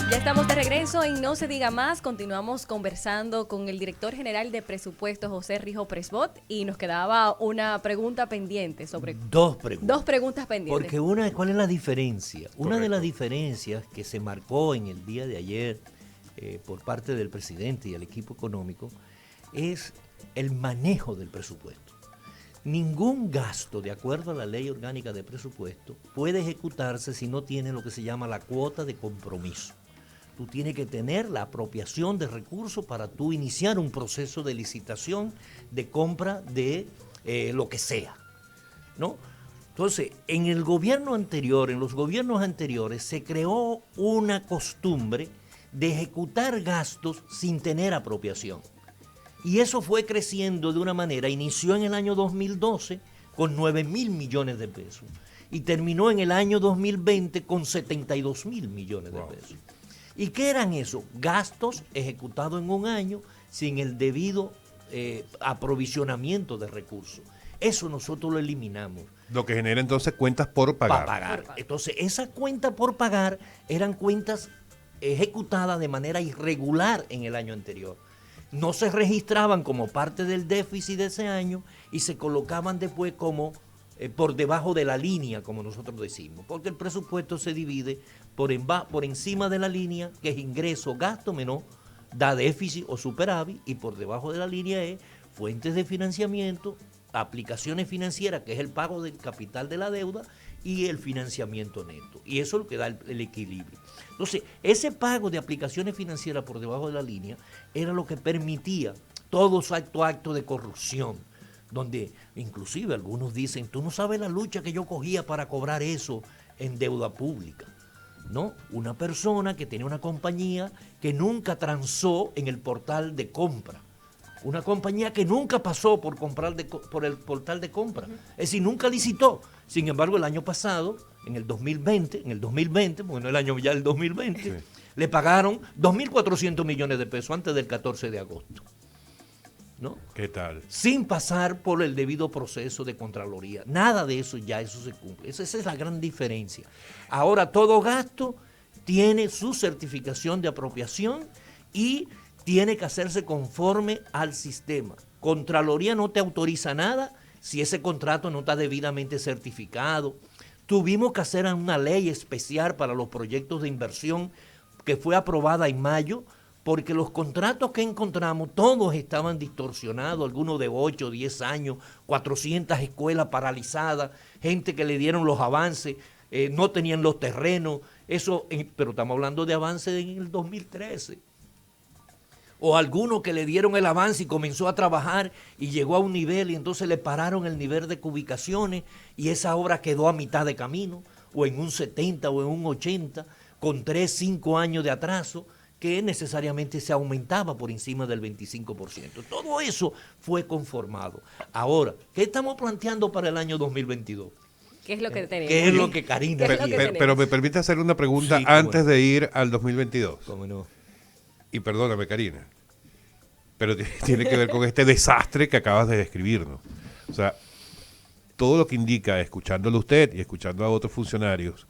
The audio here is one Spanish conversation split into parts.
Ya estamos de regreso en No se diga más. Continuamos conversando con el director general de presupuestos, José Rijo Presbot, y nos quedaba una pregunta pendiente sobre... Dos preguntas pendientes. Porque ¿cuál es la diferencia? Correcto. Una de las diferencias que se marcó en el día de ayer por parte del presidente y el equipo económico es el manejo del presupuesto. Ningún gasto, de acuerdo a la ley orgánica de presupuesto, puede ejecutarse si no tiene lo que se llama la cuota de compromiso. Tú tienes que tener la apropiación de recursos para tú iniciar un proceso de licitación, de compra de lo que sea, ¿no? Entonces, en el gobierno anterior, en los gobiernos anteriores, se creó una costumbre de ejecutar gastos sin tener apropiación. Y eso fue creciendo de una manera, inició en el año 2012 con 9.000 millones de pesos y terminó en el año 2020 con 72.000 millones de pesos. ¿Y qué eran esos? Gastos ejecutados en un año sin el debido aprovisionamiento de recursos. Eso nosotros lo eliminamos. Lo que genera entonces cuentas por pagar. Para pagar. Entonces, esas cuentas por pagar eran cuentas ejecutadas de manera irregular en el año anterior. No se registraban como parte del déficit de ese año y se colocaban después como por debajo de la línea, como nosotros decimos, porque el presupuesto se divide por encima de la línea, que es ingreso, gasto, menos da déficit o superávit, y por debajo de la línea es fuentes de financiamiento, aplicaciones financieras, que es el pago del capital de la deuda, y el financiamiento neto. Y eso es lo que da el equilibrio. Entonces, ese pago de aplicaciones financieras por debajo de la línea era lo que permitía todos actos de corrupción, donde inclusive algunos dicen, tú no sabes la lucha que yo cogía para cobrar eso en deuda pública. ¿No? Una persona que tenía una compañía que nunca transó en el portal de compra. Una compañía que nunca pasó por el portal de compra. Es decir, nunca licitó. Sin embargo, el año pasado, en el 2020, bueno, el año ya del 2020, sí, le pagaron 2.400 millones de pesos antes del 14 de agosto. ¿No? ¿Qué tal? Sin pasar por el debido proceso de Contraloría. Nada de eso ya, eso se cumple. Esa es la gran diferencia. Ahora, todo gasto tiene su certificación de apropiación y tiene que hacerse conforme al sistema. Contraloría no te autoriza nada si ese contrato no está debidamente certificado. Tuvimos que hacer una ley especial para los proyectos de inversión que fue aprobada en mayo, porque los contratos que encontramos, todos estaban distorsionados, algunos de 8, 10 años, 400 escuelas paralizadas, gente que le dieron los avances, no tenían los terrenos, pero estamos hablando de avances en el 2013. O algunos que le dieron el avance y comenzó a trabajar y llegó a un nivel y entonces le pararon el nivel de ubicaciones y esa obra quedó a mitad de camino, o en un 70 o en un 80, con 3, 5 años de atraso, que necesariamente se aumentaba por encima del 25%. Todo eso fue conformado. Ahora, ¿qué estamos planteando para el año 2022? ¿Qué es lo que tenemos? ¿Qué es lo que Karina quiere? Pero me permite hacer una pregunta antes de ir al 2022. ¿Cómo no? Y perdóname, Karina, pero tiene que ver con este desastre que acabas de describirnos. O sea, todo lo que indica, escuchándolo usted y escuchando a otros funcionarios,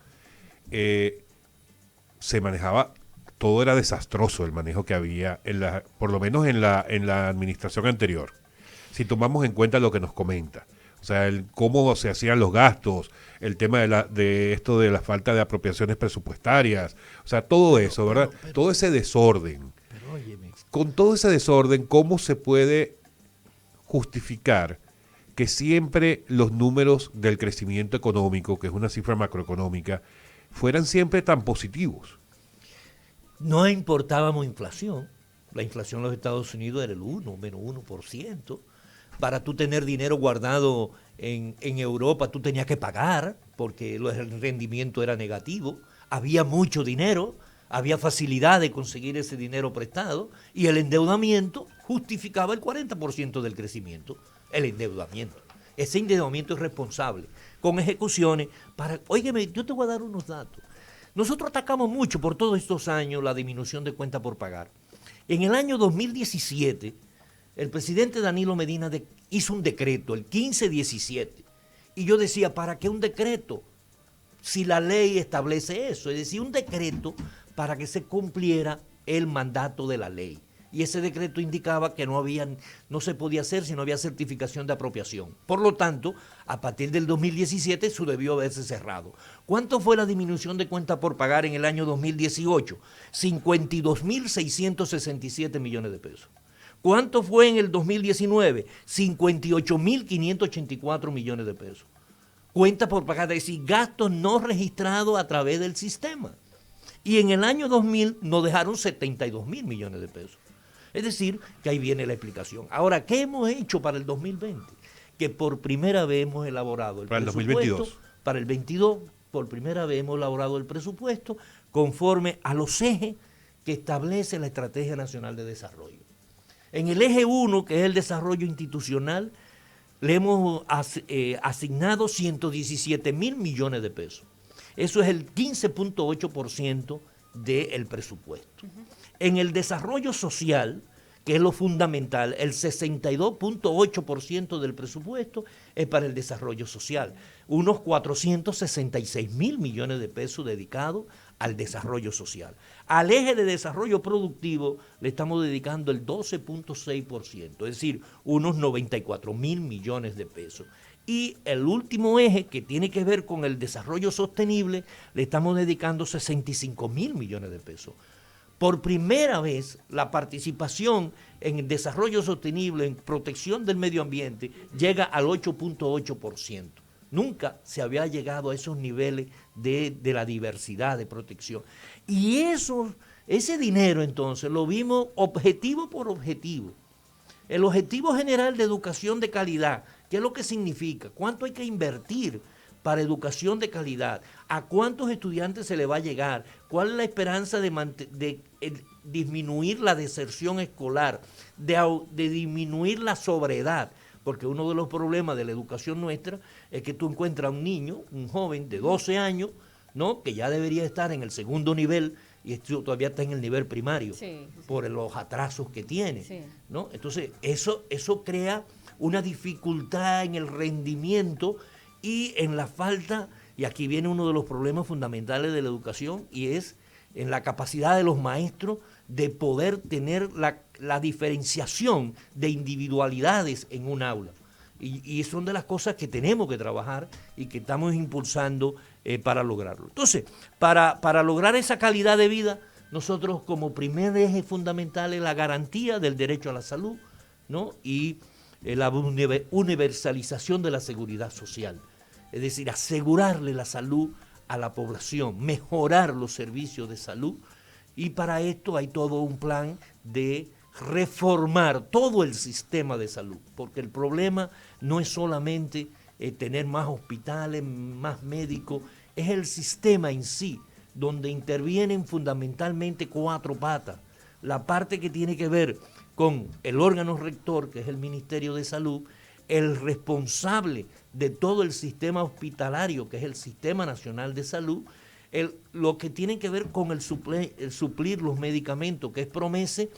se manejaba, todo era desastroso el manejo que había, por lo menos en la administración anterior, si tomamos en cuenta lo que nos comenta. O sea, cómo se hacían los gastos, el tema de esto de la falta de apropiaciones presupuestarias, o sea, todo eso, ¿verdad? Todo ese desorden. Con todo ese desorden, ¿cómo se puede justificar que siempre los números del crecimiento económico, que es una cifra macroeconómica, fueran siempre tan positivos? No importábamos inflación. La inflación en los Estados Unidos era el 1, menos 1%. Para tú tener dinero guardado en Europa, tú tenías que pagar porque el rendimiento era negativo. Había mucho dinero, había facilidad de conseguir ese dinero prestado y el endeudamiento justificaba el 40% del crecimiento. El endeudamiento. Ese endeudamiento es responsable, con ejecuciones para... Óigeme, yo te voy a dar unos datos. Nosotros atacamos mucho por todos estos años la disminución de cuenta por pagar. En el año 2017, el presidente Danilo Medina hizo un decreto, el 1517, y yo decía, ¿para qué un decreto? Si la ley establece eso, es decir, un decreto para que se cumpliera el mandato de la ley. Y ese decreto indicaba que no se podía hacer si no había certificación de apropiación. Por lo tanto, a partir del 2017 eso debió haberse cerrado. ¿Cuánto fue la disminución de cuenta por pagar en el año 2018? 52.667 millones de pesos. ¿Cuánto fue en el 2019? 58.584 millones de pesos. Cuenta por pagar, es decir, gastos no registrados a través del sistema. Y en el año 2000 nos dejaron 72.000 millones de pesos. Es decir, que ahí viene la explicación. Ahora, ¿qué hemos hecho para el 2020? Que por primera vez hemos elaborado el presupuesto. Para el 2022. Para el 22, por primera vez hemos elaborado el presupuesto conforme a los ejes que establece la Estrategia Nacional de Desarrollo. En el eje 1, que es el desarrollo institucional, le hemos asignado 117.000 millones de pesos. Eso es el 15.8% del presupuesto. En el desarrollo social, que es lo fundamental, el 62.8% del presupuesto es para el desarrollo social. Unos 466.000 millones de pesos dedicados al desarrollo social. Al eje de desarrollo productivo le estamos dedicando el 12.6%, es decir, unos 94.000 millones de pesos. Y el último eje, que tiene que ver con el desarrollo sostenible, le estamos dedicando 65.000 millones de pesos. Por primera vez, la participación en el desarrollo sostenible, en protección del medio ambiente, llega al 8.8%. Nunca se había llegado a esos niveles de la diversidad, de protección. Y ese dinero, entonces, lo vimos objetivo por objetivo. El objetivo general de educación de calidad, ¿qué es lo que significa? ¿Cuánto hay que invertir para educación de calidad? ¿A cuántos estudiantes se le va a llegar? ¿Cuál es la esperanza de disminuir la deserción escolar, de disminuir la sobreedad? Porque uno de los problemas de la educación nuestra es que tú encuentras a un niño, un joven de 12 años, ¿no?, que ya debería estar en el segundo nivel y todavía está en el nivel primario, por los atrasos que tiene, ¿no? Entonces, eso crea una dificultad en el rendimiento y en la falta, y aquí viene uno de los problemas fundamentales de la educación, y es en la capacidad de los maestros de poder tener la diferenciación de individualidades en un aula. Y son de las cosas que tenemos que trabajar y que estamos impulsando para lograrlo. Entonces, para lograr esa calidad de vida, nosotros como primer eje fundamental es la garantía del derecho a la salud, ¿no?, y la universalización de la seguridad social. Es decir, asegurarle la salud a la población, mejorar los servicios de salud, y para esto hay todo un plan de reformar todo el sistema de salud, porque el problema no es solamente tener más hospitales, más médicos, es el sistema en sí, donde intervienen fundamentalmente 4 patas. La parte que tiene que ver con el órgano rector, que es el Ministerio de Salud, el responsable de todo el sistema hospitalario, que es el Sistema Nacional de Salud, lo que tiene que ver con el suplir los medicamentos, que es PROMESE,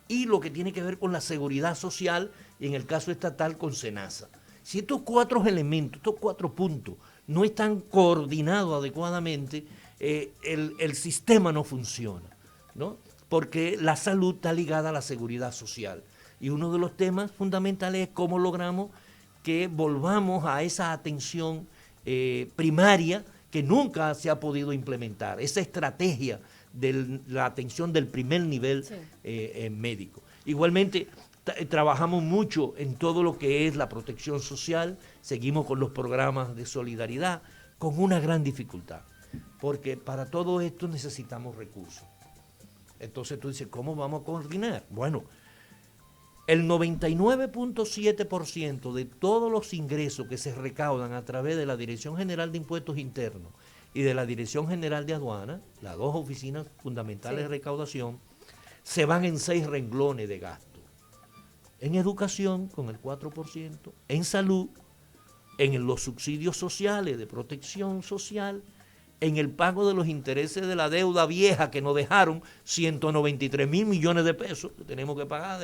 y lo que tiene que ver con la seguridad social, y en el caso estatal con SENASA. Si estos 4 elementos, estos 4 puntos, no están coordinados adecuadamente, el sistema no funciona, ¿no?, porque la salud está ligada a la seguridad social. Y uno de los temas fundamentales es cómo logramos que volvamos a esa atención primaria que nunca se ha podido implementar, esa estrategia de la atención del primer nivel médico. Igualmente, trabajamos mucho en todo lo que es la protección social, seguimos con los programas de solidaridad, con una gran dificultad, porque para todo esto necesitamos recursos. Entonces tú dices, ¿cómo vamos a coordinar? Bueno, el 99.7% de todos los ingresos que se recaudan a través de la Dirección General de Impuestos Internos y de la Dirección General de Aduanas, las 2 oficinas fundamentales de recaudación, se van en 6 renglones de gasto. En educación, con el 4%, en salud, en los subsidios sociales de protección social, en el pago de los intereses de la deuda vieja que nos dejaron 193.000 millones de pesos que tenemos que pagar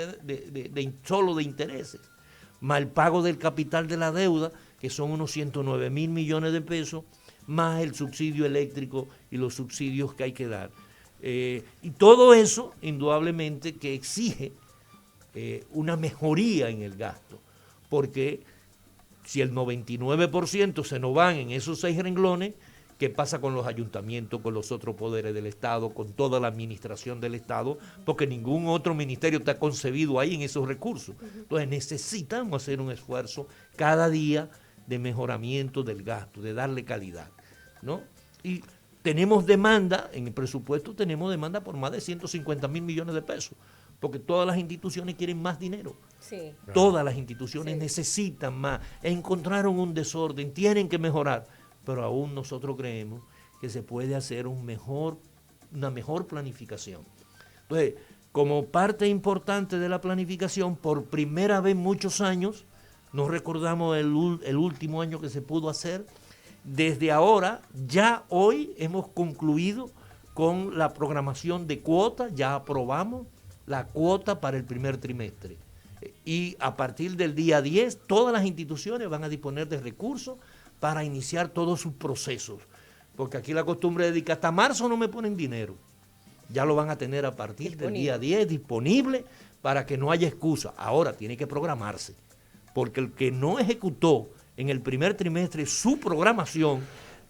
solo de intereses, más el pago del capital de la deuda, que son unos 109.000 millones de pesos, más el subsidio eléctrico y los subsidios que hay que dar. Y todo eso, indudablemente, que exige una mejoría en el gasto, porque si el 99% se nos van en esos 6 renglones, ¿qué pasa con los ayuntamientos, con los otros poderes del Estado, con toda la administración del Estado? Porque ningún otro ministerio está concebido ahí en esos recursos. Entonces necesitamos hacer un esfuerzo cada día de mejoramiento del gasto, de darle calidad, ¿no? Y tenemos demanda, en el presupuesto tenemos demanda por más de 150.000 millones de pesos, porque todas las instituciones quieren más dinero. Sí. Todas las instituciones necesitan más, encontraron un desorden, tienen que mejorar, pero aún nosotros creemos que se puede hacer una mejor planificación. Entonces, como parte importante de la planificación, por primera vez en muchos años, no recordamos el último año que se pudo hacer, desde ahora, ya hoy hemos concluido con la programación de cuotas, ya aprobamos la cuota para el primer trimestre. Y a partir del día 10, todas las instituciones van a disponer de recursos para iniciar todos sus procesos. Porque aquí la costumbre es de que hasta marzo no me ponen dinero. Ya lo van a tener a partir del día 10 disponible para que no haya excusa. Ahora tiene que programarse. Porque el que no ejecutó en el primer trimestre su programación,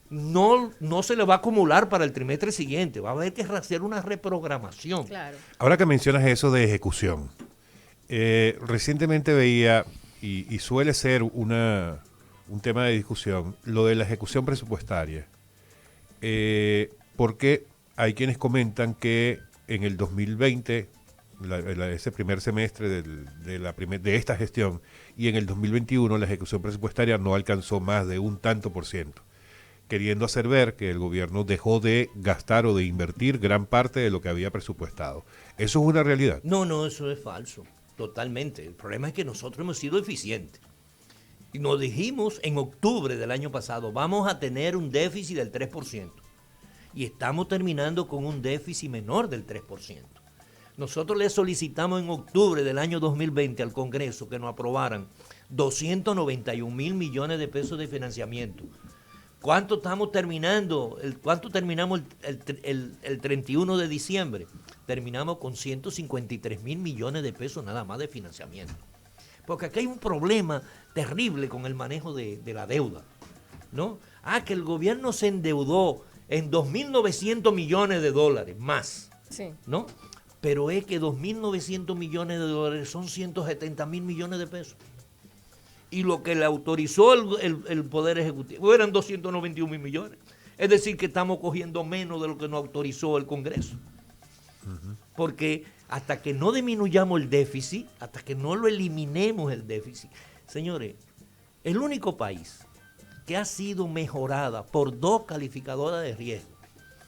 no se le va a acumular para el trimestre siguiente. Va a haber que hacer una reprogramación. Claro. Ahora que mencionas eso de ejecución, recientemente veía, y suele ser un tema de discusión, lo de la ejecución presupuestaria. Porque hay quienes comentan que en el 2020, ese primer semestre de esta gestión, y en el 2021 la ejecución presupuestaria no alcanzó más de un tanto por ciento, queriendo hacer ver que el gobierno dejó de gastar o de invertir gran parte de lo que había presupuestado. ¿Eso es una realidad? No, eso es falso, totalmente. El problema es que nosotros hemos sido eficientes. Y nos dijimos en octubre del año pasado, vamos a tener un déficit del 3%. Y estamos terminando con un déficit menor del 3%. Nosotros le solicitamos en octubre del año 2020 al Congreso que nos aprobaran 291.000 millones de pesos de financiamiento. ¿Cuánto estamos terminando? ¿Cuánto terminamos el 31 de diciembre? Terminamos con 153.000 millones de pesos nada más de financiamiento. Porque aquí hay un problema terrible con el manejo de la deuda, ¿no? Que el gobierno se endeudó en 2.900 millones de dólares más, ¿no? Pero es que 2.900 millones de dólares son 170.000 millones de pesos. Y lo que le autorizó el Poder Ejecutivo eran 291.000 millones. Es decir, que estamos cogiendo menos de lo que nos autorizó el Congreso. Porque hasta que no disminuyamos el déficit, hasta que no lo eliminemos el déficit, señores, el único país que ha sido mejorada por 2 calificadoras de riesgo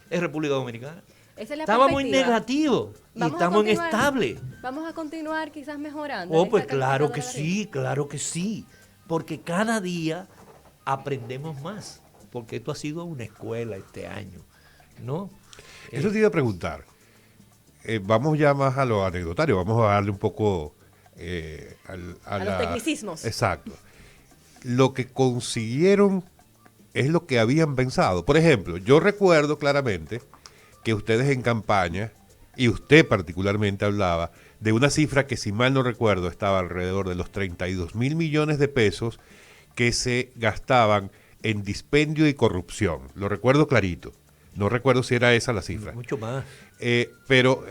es República Dominicana. Estábamos en negativo y estamos en estable. Vamos a continuar quizás mejorando. Oh, pues claro que sí, porque cada día aprendemos más, porque esto ha sido una escuela este año, ¿no? Eso te iba a preguntar. Vamos ya más a lo anecdotario, vamos a darle un poco a los tecnicismos. Exacto. Lo que consiguieron es lo que habían pensado. Por ejemplo, yo recuerdo claramente que ustedes en campaña, y usted particularmente hablaba de una cifra que, si mal no recuerdo, estaba alrededor de los 32.000 millones de pesos que se gastaban en dispendio y corrupción. Lo recuerdo clarito. No recuerdo si era esa la cifra. Mucho más. Pero,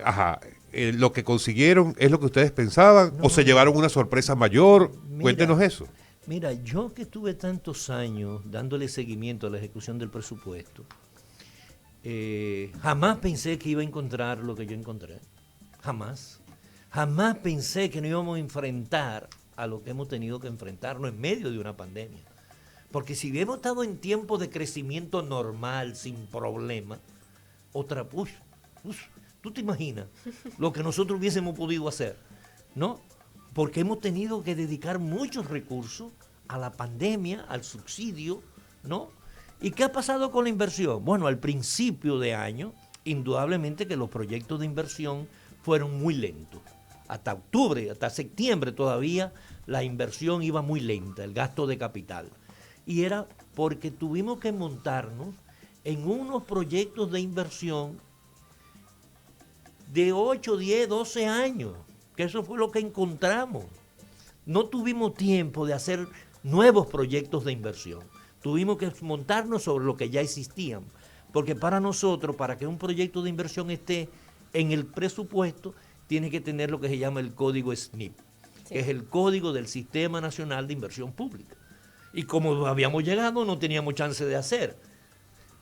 lo que consiguieron es lo que ustedes pensaban, o se llevaron una sorpresa mayor. Cuéntenos eso. Mira, yo que estuve tantos años dándole seguimiento a la ejecución del presupuesto, jamás pensé que iba a encontrar lo que yo encontré. Jamás. Jamás pensé que no íbamos a enfrentar a lo que hemos tenido que enfrentarnos en medio de una pandemia. Porque si hubiéramos estado en tiempos de crecimiento normal, sin problema, tú te imaginas lo que nosotros hubiésemos podido hacer, ¿no? Porque hemos tenido que dedicar muchos recursos a la pandemia, al subsidio, ¿no? ¿Y qué ha pasado con la inversión? Bueno, al principio de año, indudablemente que los proyectos de inversión fueron muy lentos. Hasta octubre, hasta septiembre todavía, la inversión iba muy lenta, el gasto de capital. Y era porque tuvimos que montarnos en unos proyectos de inversión de 8, 10, 12 años, que eso fue lo que encontramos. No tuvimos tiempo de hacer nuevos proyectos de inversión. Tuvimos que montarnos sobre lo que ya existían, porque para nosotros, para que un proyecto de inversión esté en el presupuesto, tiene que tener lo que se llama el código SNIP, que es el código del Sistema Nacional de Inversión Pública. Y como habíamos llegado, no teníamos chance de hacer.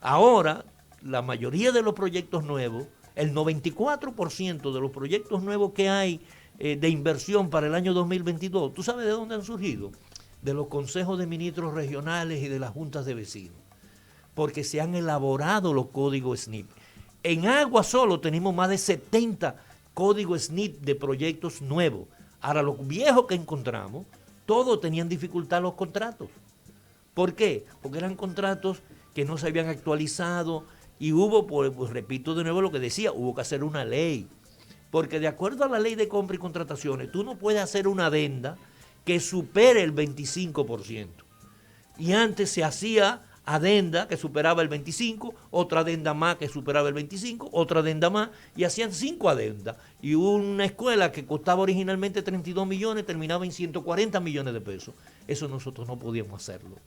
Ahora, la mayoría de los proyectos nuevos, el 94% de los proyectos nuevos que hay de inversión para el año 2022, ¿tú sabes de dónde han surgido? De los consejos de ministros regionales y de las juntas de vecinos, porque se han elaborado los códigos SNIP. En Agua solo tenemos más de 70 códigos SNIP de proyectos nuevos. Ahora, los viejos que encontramos, todos tenían dificultad los contratos. ¿Por qué? Porque eran contratos que no se habían actualizado y hubo, pues repito de nuevo lo que decía, hubo que hacer una ley. Porque de acuerdo a la ley de compra y contrataciones, tú no puedes hacer una adenda que supere el 25%. Y antes se hacía adenda que superaba el 25%, otra adenda más que superaba el 25%, otra adenda más, y hacían 5 adendas. Y hubo una escuela que costaba originalmente 32 millones, terminaba en 140 millones de pesos. Eso nosotros no podíamos hacerlo.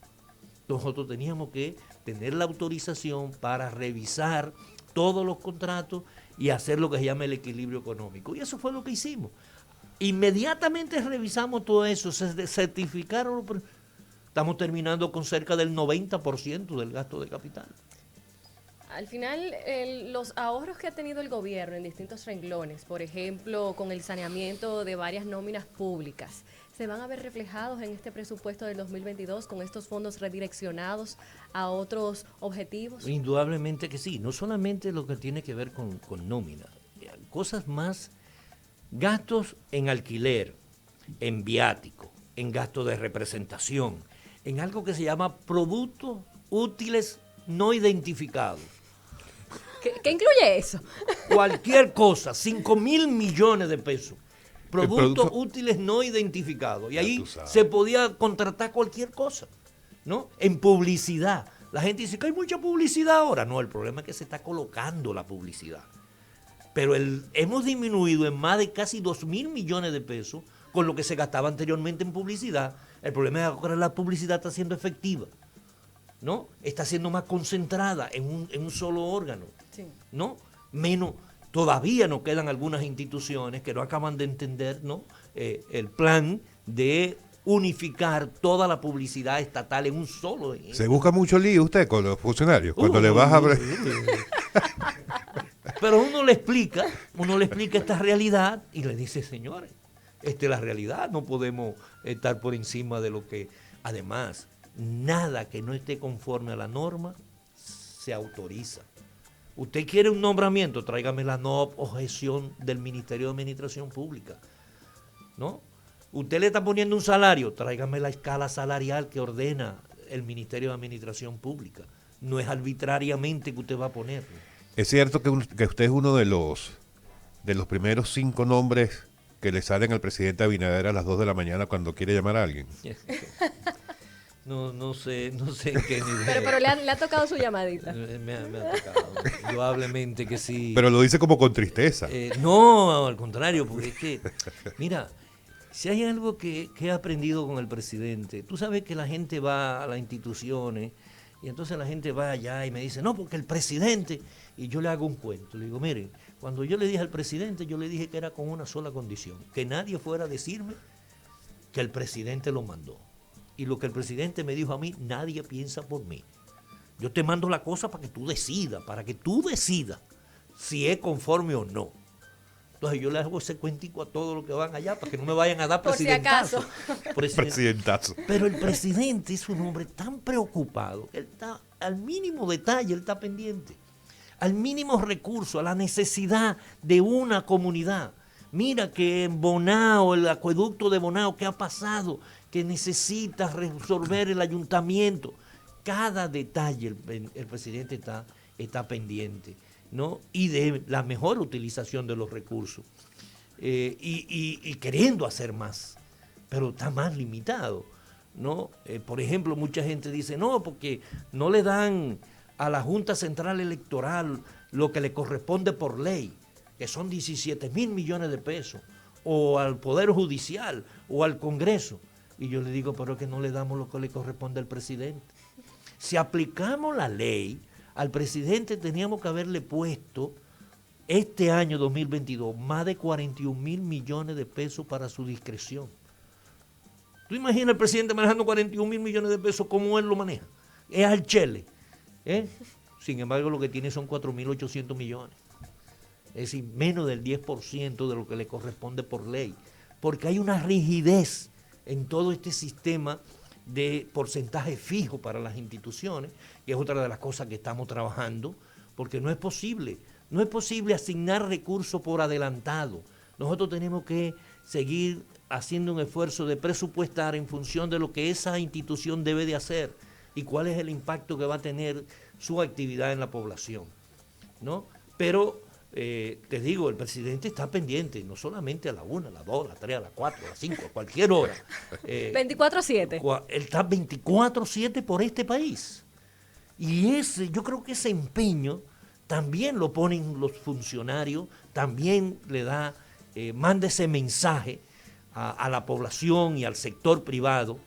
Nosotros teníamos que tener la autorización para revisar todos los contratos y hacer lo que se llama el equilibrio económico. Y eso fue lo que hicimos. Inmediatamente revisamos todo eso, se certificaron. Estamos terminando con cerca del 90% del gasto de capital. Al final, los ahorros que ha tenido el gobierno en distintos renglones, por ejemplo, con el saneamiento de varias nóminas públicas, ¿se van a ver reflejados en este presupuesto del 2022 con estos fondos redireccionados a otros objetivos? Indudablemente que sí, no solamente lo que tiene que ver con nómina, cosas más, gastos en alquiler, en viático, en gasto de representación, en algo que se llama productos útiles no identificados. ¿Qué incluye eso? Cualquier cosa, 5.000 millones de pesos. Productos útiles no identificados. Y ahí se podía contratar cualquier cosa, ¿no? En publicidad. La gente dice que hay mucha publicidad ahora. No, el problema es que se está colocando la publicidad. Pero hemos disminuido en más de casi 2.000 millones de pesos con lo que se gastaba anteriormente en publicidad. El problema es que ahora la publicidad está siendo efectiva, ¿no? Está siendo más concentrada en un solo órgano, sí, ¿no? Menos, todavía nos quedan algunas instituciones que no acaban de entender, ¿no? El plan de unificar toda la publicidad estatal en un solo. ¿Se busca mucho lío usted con los funcionarios? Cuando le baja... Pero uno le explica esta realidad y le dice, señores, esta es la realidad, no podemos estar por encima de lo que... Además, nada que no esté conforme a la norma se autoriza. Usted quiere un nombramiento, tráigame la no objeción del Ministerio de Administración Pública, ¿no? Usted le está poniendo un salario, tráigame la escala salarial que ordena el Ministerio de Administración Pública. No es arbitrariamente que usted va a ponerlo. Es cierto que usted es uno de los primeros 5 nombres que le salen al presidente Abinader a las 2 de la mañana cuando quiere llamar a alguien. No sé en qué nivel. Pero le ha tocado su llamadita. Me ha tocado, indudablemente que sí. Pero lo dice como con tristeza. No, al contrario, porque es que, mira, si hay algo que he aprendido con el presidente, tú sabes que la gente va a las instituciones y entonces la gente va allá y me dice, no, porque el presidente, y yo le hago un cuento, le digo, miren, cuando yo le dije al presidente, yo le dije que era con una sola condición, que nadie fuera a decirme que el presidente lo mandó. Y lo que el presidente me dijo a mí, nadie piensa por mí. Yo te mando la cosa para que tú decidas si es conforme o no. Entonces yo le hago ese cuentico a todos los que van allá para que no me vayan a dar presidentazo. Presidentazo. Pero el presidente es un hombre tan preocupado que él está al mínimo detalle, él está pendiente. Al mínimo recurso, a la necesidad de una comunidad. Mira que en Bonao, el acueducto de Bonao, ¿qué ha pasado? Que necesita resolver el ayuntamiento. Cada detalle el presidente está pendiente, ¿no? Y de la mejor utilización de los recursos. Y queriendo hacer más, pero está más limitado, ¿no? Por ejemplo, mucha gente dice, no, porque no le dan a la Junta Central Electoral lo que le corresponde por ley. que son 17.000 millones de pesos, o al Poder Judicial, o al Congreso. Y yo le digo, pero es que no le damos lo que le corresponde al presidente. Si aplicamos la ley, al presidente teníamos que haberle puesto este año 2022 más de 41.000 millones de pesos para su discreción. ¿Tú imaginas al presidente manejando 41.000 millones de pesos? ¿Cómo él lo maneja? Es al chele. Sin embargo, lo que tiene son 4.800 millones. Es decir, menos del 10% de lo que le corresponde por ley. Porque hay una rigidez en todo este sistema de porcentaje fijo para las instituciones, que es otra de las cosas que estamos trabajando, porque no es posible asignar recursos por adelantado. Nosotros tenemos que seguir haciendo un esfuerzo de presupuestar en función de lo que esa institución debe de hacer y cuál es el impacto que va a tener su actividad en la población, ¿no? Pero te digo, el presidente está pendiente, no solamente a la 1, a la 2, a la 3, a la 4, a la 5, a cualquier hora. 24/7. Él está 24/7 por este país. Y yo creo que ese empeño también lo ponen los funcionarios, también le manda ese mensaje a la población y al sector privado,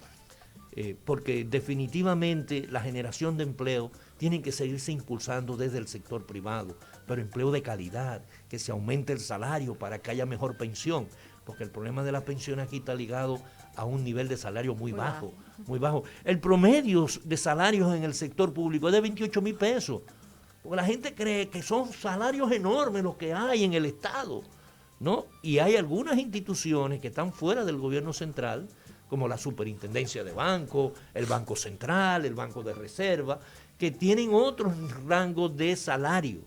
porque definitivamente la generación de empleo tiene que seguirse impulsando desde el sector privado, pero empleo de calidad, que se aumente el salario para que haya mejor pensión, porque el problema de la pensión aquí está ligado a un nivel de salario muy bajo. El promedio de salarios en el sector público es de 28.000 pesos, porque la gente cree que son salarios enormes los que hay en el Estado, ¿no? Y hay algunas instituciones que están fuera del gobierno central, como la Superintendencia de Banco, el Banco Central, el Banco de Reserva, que tienen otros rangos de salario,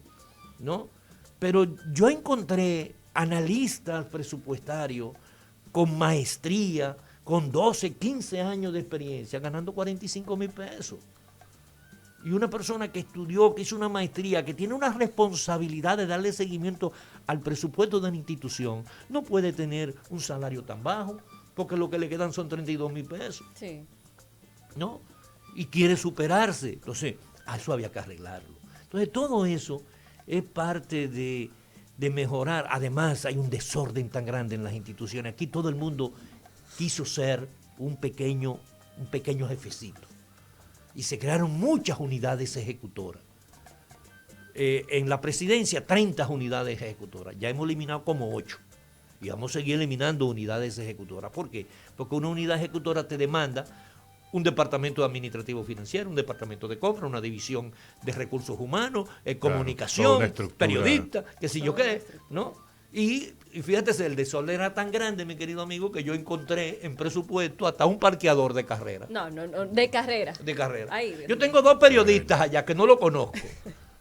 ¿no? Pero yo encontré analistas presupuestarios con maestría, con 12, 15 años de experiencia, ganando 45.000 pesos. Y una persona que estudió, que hizo una maestría, que tiene una responsabilidad de darle seguimiento al presupuesto de la institución, no puede tener un salario tan bajo, porque lo que le quedan son 32.000 pesos. Sí. ¿No? Y quiere superarse. Entonces, a eso había que arreglarlo. Entonces, todo eso es parte de mejorar. Además, hay un desorden tan grande en las instituciones. Aquí todo el mundo quiso ser un pequeño jefecito. Y se crearon muchas unidades ejecutoras. En la presidencia, 30 unidades ejecutoras. Ya hemos eliminado como 8. Y vamos a seguir eliminando unidades ejecutoras. ¿Por qué? Porque una unidad ejecutora te demanda un departamento administrativo financiero, un departamento de compra, una división de recursos humanos, comunicación, periodista, qué sé yo qué, ¿no? Y fíjate, el desorden era tan grande, mi querido amigo, que yo encontré en presupuesto hasta un parqueador de carrera. No, de carrera. De carrera. Ay, yo tengo 2 periodistas allá que no lo conozco,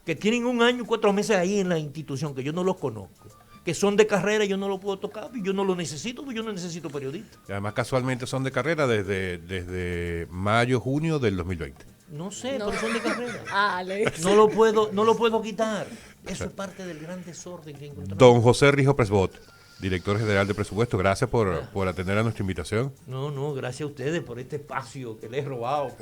que tienen 1 año y 4 meses ahí en la institución, que yo no los conozco, que son de carrera y yo no lo puedo tocar, y yo no lo necesito, porque yo no necesito periodistas. Y además, casualmente son de carrera desde mayo, junio del 2020. No sé, pero son de carrera. Alex. No lo puedo quitar. Eso es parte del gran desorden que encontramos. Don José Rijo Presbot, director general de presupuesto, gracias por atender a nuestra invitación. No, gracias a ustedes por este espacio que les he robado.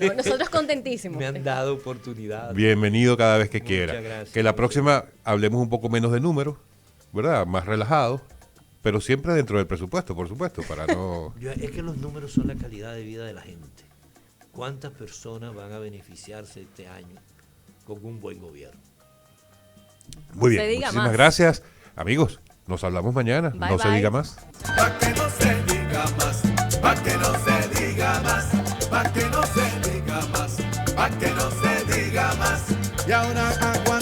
No, nosotros contentísimos. Me han dado oportunidad. Bienvenido cada vez que Muchas quiera. gracias. Que la próxima hablemos un poco menos de números, ¿verdad? Más relajados, pero siempre dentro del presupuesto, por supuesto, para no... Es que los números son la calidad de vida de la gente. ¿Cuántas personas van a beneficiarse este año con un buen gobierno? Muy bien, Se diga muchísimas más. gracias. Amigos, nos hablamos mañana. Bye, No se bye. diga más. Pa' que no se diga más, pa' que no se diga más, pa' que no se diga más, pa' que no se diga más. Y ahora aguanta.